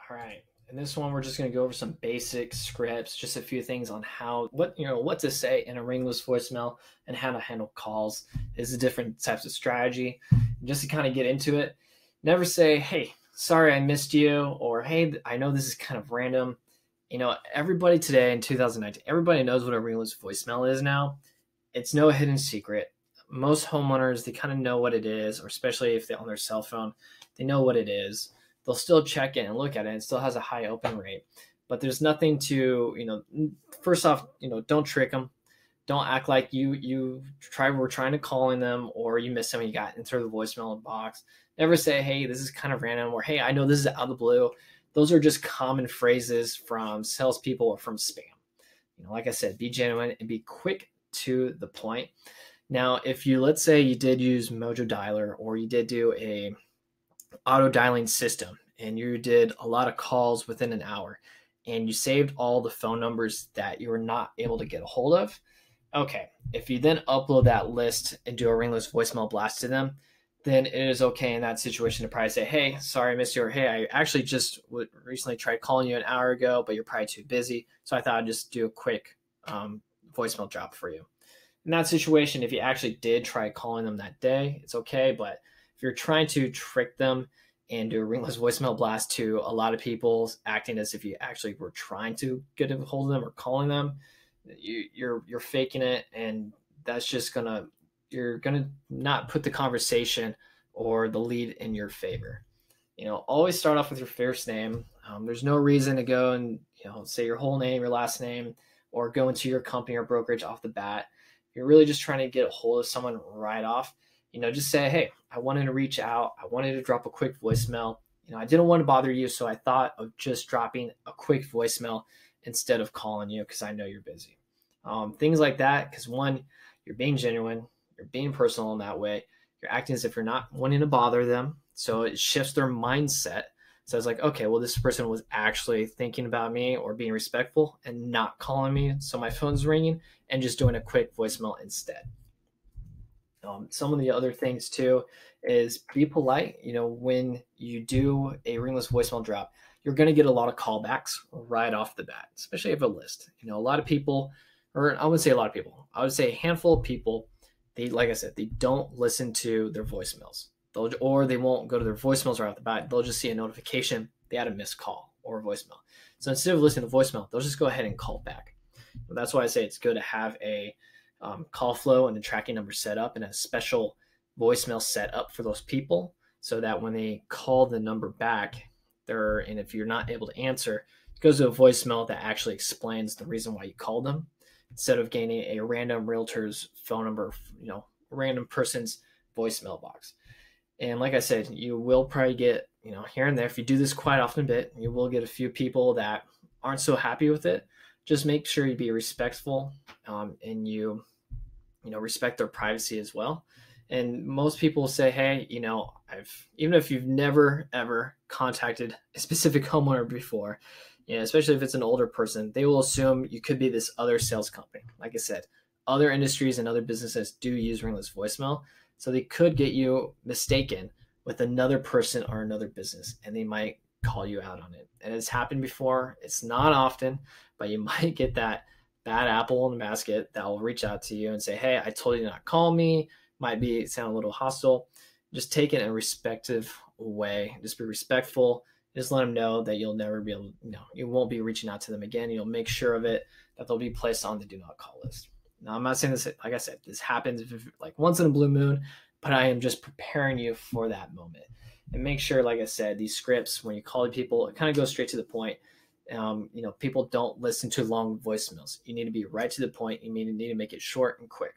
All right. In this one, we're just going to go over some basic scripts, just a few things on what to say in a ringless voicemail and how to handle calls. Is the different types of strategy. And just to kind of get into it, never say, "Hey, sorry I missed you," or "Hey, I know this is kind of random." Everybody today in 2019, everybody knows what a ringless voicemail is now. It's no hidden secret. Most homeowners, they kind of know what it is, or especially if they're on their cell phone, they know what it is. They'll still check in and look at it. It still has a high open rate, but there's nothing to, first off, don't trick them. Don't act like were trying to calling them or you missed them and you got into the voicemail box. Never say, "Hey, this is kind of random," or "Hey, I know this is out of the blue." Those are just common phrases from salespeople or from spam. Like I said, be genuine and be quick to the point. Now, if let's say you did use Mojo Dialer or you did do a auto dialing system and you did a lot of calls within an hour and you saved all the phone numbers that you were not able to get a hold of, okay, if you then upload that list and do a ringless voicemail blast to them, then it is okay in that situation to probably say, "Hey, sorry I missed you," or "Hey, I actually just recently tried calling you an hour ago, but you're probably too busy, so I thought I'd just do a quick voicemail drop for you." In that situation, if you actually did try calling them that day, it's okay. But if you're trying to trick them and do a ringless voicemail blast to a lot of people, acting as if you actually were trying to get a hold of them or calling them, you're faking it, and that's just you're gonna not put the conversation or the lead in your favor. Always start off with your first name. There's no reason to go and say your whole name, your last name, or go into your company or brokerage off the bat. If you're really just trying to get a hold of someone right off, just say, "Hey, I wanted to reach out. I wanted to drop a quick voicemail. I didn't want to bother you, so I thought of just dropping a quick voicemail instead of calling you because I know you're busy." Things like that, because one, you're being genuine, you're being personal in that way. You're acting as if you're not wanting to bother them, so it shifts their mindset. So it's like, okay, well, this person was actually thinking about me or being respectful and not calling me, so my phone's ringing and just doing a quick voicemail instead. Some of the other things too is be polite. When you do a ringless voicemail drop, you're going to get a lot of callbacks right off the bat, especially if a list. A lot of people, or I wouldn't say a lot of people, I would say a handful of people, like I said, they don't listen to their voicemails. They won't go to their voicemails right off the bat. They'll just see a notification they had a missed call or a voicemail. So instead of listening to voicemail, they'll just go ahead and call back. That's why I say it's good to have a call flow and a tracking number set up and a special voicemail set up for those people so that when they call the number back, and if you're not able to answer, it goes to a voicemail that actually explains the reason why you called them instead of gaining a random realtor's phone number, a random person's voicemail box. And like I said, you will probably get, here and there, if you do this quite often a bit, you will get a few people that aren't so happy with it. Just make sure you be respectful and you respect their privacy as well. And most people say, "Hey, even if you've never ever contacted a specific homeowner before, especially if it's an older person, they will assume you could be this other sales company." Like I said, other industries and other businesses do use ringless voicemail, so they could get you mistaken with another person or another business, and they might call you out on it. And it's happened before. It's not often, but you might get that bad apple in the basket that will reach out to you and say, "Hey, I told you to not call me." Might sound a little hostile. Just take it in a respectful way. Just be respectful. Just let them know that you'll never be able, you won't be reaching out to them again. You'll make sure of it, that they'll be placed on the do not call list. Now, I'm not saying this, like I said, this happens like once in a blue moon, but I am just preparing you for that moment. And make sure, like I said, these scripts, when you call people, it kind of goes straight to the point. People don't listen to long voicemails. You need to be right to the point. You need to make it short and quick.